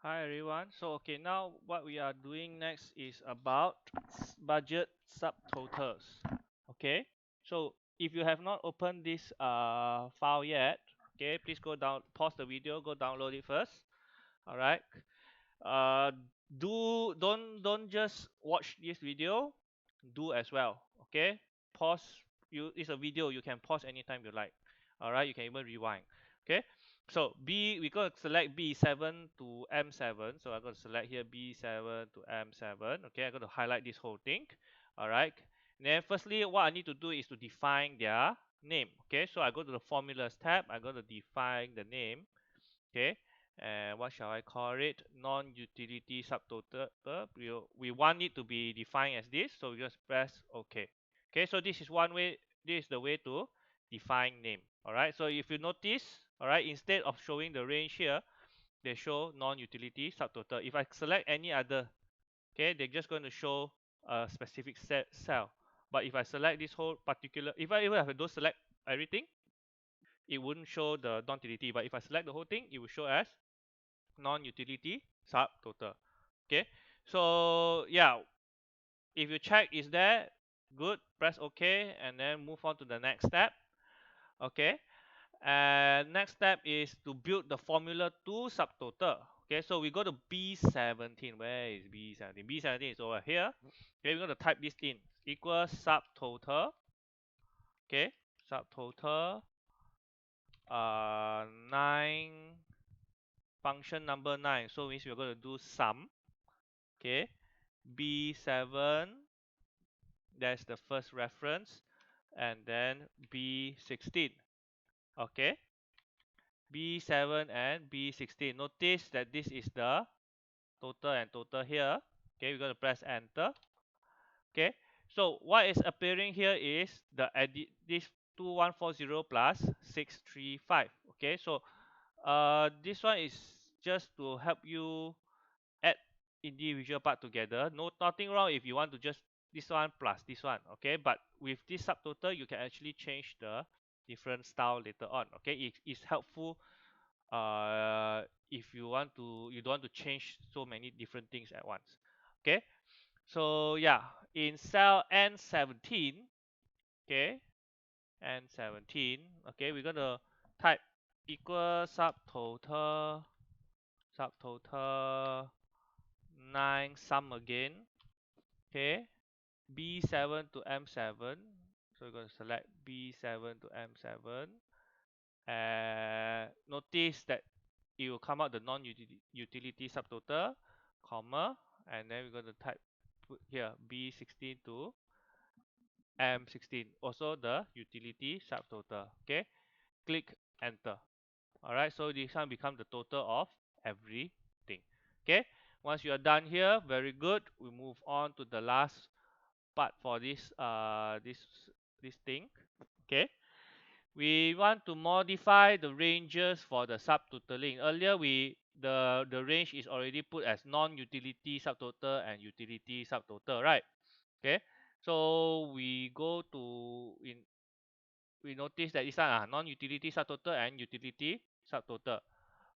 Hi everyone. So now what we are doing next is about budget subtotals. Okay. So if you have not opened this file yet, okay, please go down, pause the video, go download it first. All right. Uh, don't just watch this video. Do as well. Okay. Pause. It's a video. You can pause anytime you like. All right. You can even rewind. Okay. So we're going to select B7 to M7. So I'm going to select here B7 to M7. Okay, I'm going to highlight this whole thing. All right. And then firstly, what I need to do is to define their name. Okay, so I go to the formulas tab. I'm going to define the name. Okay, and what shall I call it? Non-utility subtotal. We want it to be defined as this. So we just press OK. Okay, so this is one way. This is the way to define name. All right. So if you notice, all right, instead of showing the range here, they show non-utility subtotal. If I select any other, okay, they're just going to show a specific cell. But if I select this whole particular, if I even don't select everything, it wouldn't show the non-utility. But if I select the whole thing, it will show as non-utility subtotal. Okay, so yeah, if you check is there, good, press OK and then move on to the next step. Okay, and next step is to build the formula to subtotal. Okay, so we go to B17. Where is B17? B17 is over here. Okay, we're going to type this in, equals subtotal. Okay, subtotal 9, function number 9, so means we're going to do sum. Okay, B7, that's the first reference, and then B16. Okay, B7 and B16. Notice that this is the total and total here. Okay, we're going to press enter. Okay, so what is appearing here is the this 2140 plus 635. Okay, so this one is just to help you add individual part together. Nothing wrong if you want to just this one plus this one. Okay, but with this subtotal you can actually change the different style later on. Okay, it's helpful if you don't want to change so many different things at once. Okay, so yeah, in cell N17, okay, N17, okay, we're gonna type equal subtotal 9 sum again. Okay, B7 to M7. So we're going to select B7 to M7. And notice that it will come out the non-utility subtotal, comma, and then we're going to put here B16 to M16. Also the utility subtotal. Okay, click enter. Alright, so this one becomes the total of everything. Okay, once you are done here, very good. We move on to the last part for this thing. Okay, we want to modify the ranges for the subtotaling. Earlier the range is already put as non-utility subtotal and utility subtotal, right? Okay, so we go to we notice that this one non-utility subtotal and utility subtotal.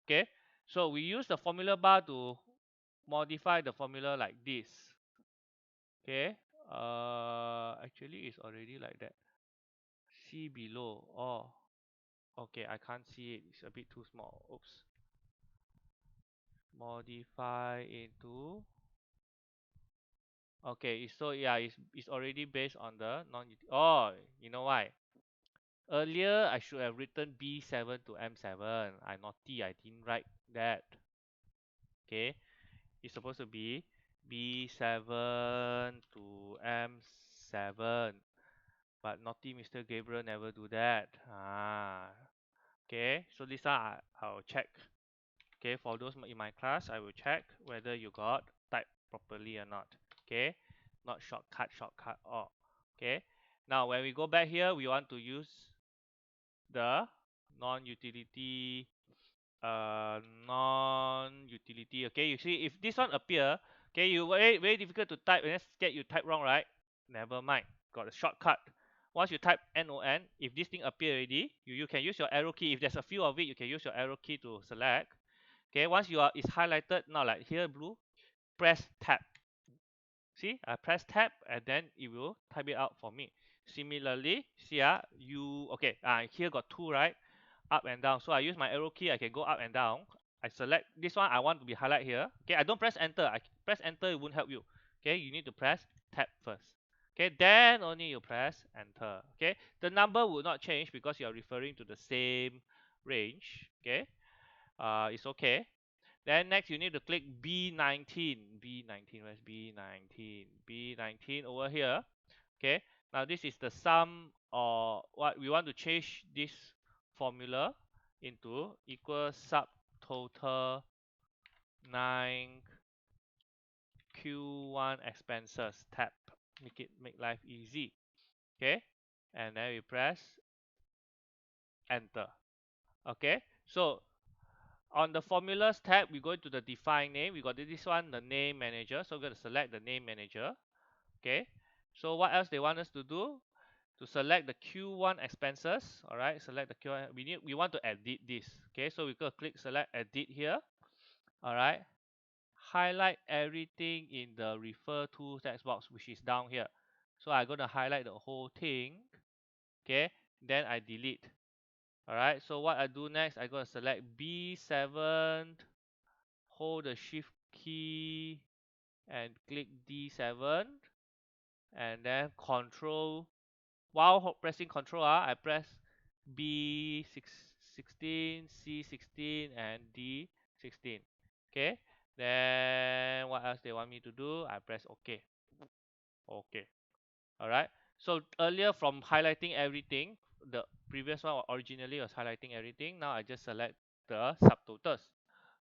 Okay, so we use the formula bar to modify the formula like this. Okay, actually it's already like that. See below. Oh, okay, I can't see it. It's a bit too small. Oops. Modify into. Okay, so yeah, it's already based on the non. Oh, you know why? Earlier I should have written B7 to M7. I naughty. I didn't write that. Okay, it's supposed to be B7 to M7. But naughty Mr. Gabriel never do that. Okay, so this one I'll check. Okay, for those in my class, I will check whether you got typed properly or not. Okay, not shortcut all. Okay, now when we go back here, we want to use the non-utility non-utility. Okay, you see if this one appear, okay, you very difficult to type and then scared you type wrong, right? Never mind, got a shortcut. Once you type non, if this thing appear already, you can use your arrow key. If there's a few of it, you can use your arrow key to select. Okay, once it's highlighted, now like here blue, press tab. See, I press tab and then it will type it out for me. Similarly, see okay, here got two, right? Up and down. So I use my arrow key, I can go up and down. I select this one, I want to be highlight here. Okay, I don't press enter. I press enter, it won't help you. Okay, you need to press tab first. Okay, then only you press enter. Okay, the number will not change because you are referring to the same range. Okay, it's okay. Then next you need to click B19. B19, where's B19? B19 over here. Okay. Now this is the sum, or what we want to change this formula into equal subtotal 9 Q1 expenses tab. Make life easy. Okay. And then we press enter. Okay. So on the formulas tab, we go to the define name. We got this one, the name manager. So we're going to select the name manager. Okay. So what else they want us to do? To select the Q1 expenses. All right. Select the Q1. We want to edit this. Okay. So we go click select edit here. All right. Highlight everything in the refer to text box, which is down here. So I'm going to highlight the whole thing. Okay. Then I delete. All right. So what I do next, I'm going to select B7. Hold the shift key and click D7 and then control while pressing control I press B16, C16 and D16. Okay, then what else they want me to do? I press OK. Okay, all right. So earlier from highlighting everything, the previous one originally was highlighting everything. Now I just select the subtotals.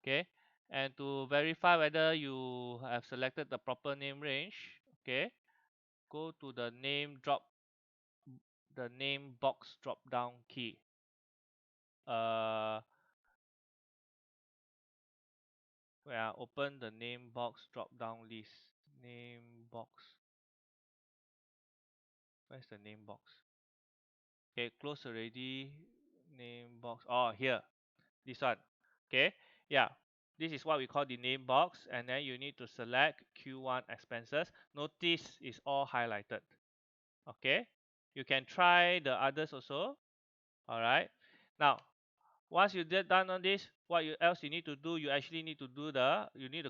Okay, and to verify whether you have selected the proper name range, okay, go to the name box drop down key. Open the name box drop down list. Name box. Where's the name box? Okay, close already. Name box. Oh, here. This one. Okay, yeah, this is what we call the name box, and then you need to select Q1 expenses. Notice it's all highlighted. Okay, you can try the others also. All right, now once you get done on this, what else you need to do? You actually need to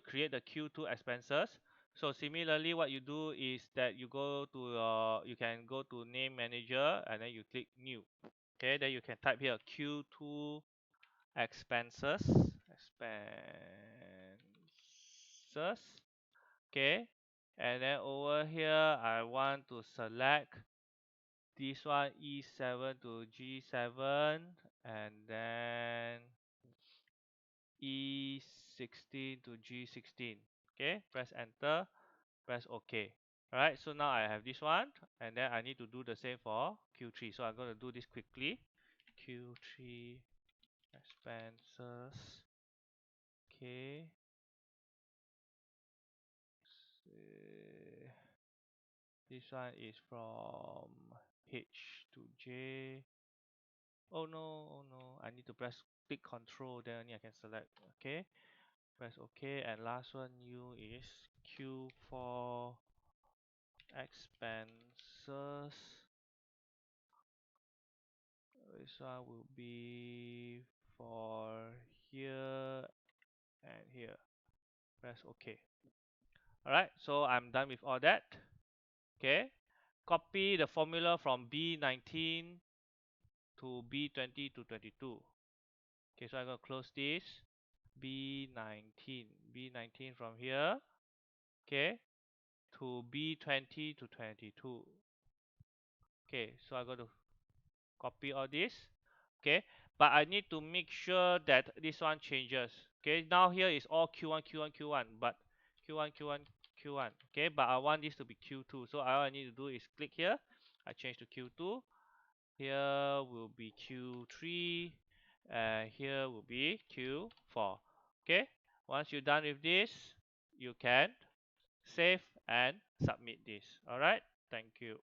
create the Q2 expenses. So similarly, what you do is that you can go to name manager and then you click new. Okay, then you can type here Q2 expenses. Okay, and then over here I want to select this one E7 to G7 and then E16 to G16. Okay, press enter, press OK. Alright, so now I have this one and then I need to do the same for Q3. So I'm going to do this quickly. Q3 expenses. Okay. This one is from H to J. Oh no, I need to click control, then only I can select. Okay, press OK, and last one new is Q4 expenses. This one will be for here and here. Press OK. Alright, so I'm done with all that. Okay, copy the formula from B19 to B20 to 22. Okay, so I'm going to close this. B19 from here, okay, to B20 to 22. Okay, so I'm going to copy all this. Okay, but I need to make sure that this one changes. Okay, now here is all Q1, but Q1. Okay, but I want this to be Q2. So all I need to do is click here. I change to Q2. Here will be Q3. And here will be Q4. Okay, once you're done with this, you can save and submit this. All right, thank you.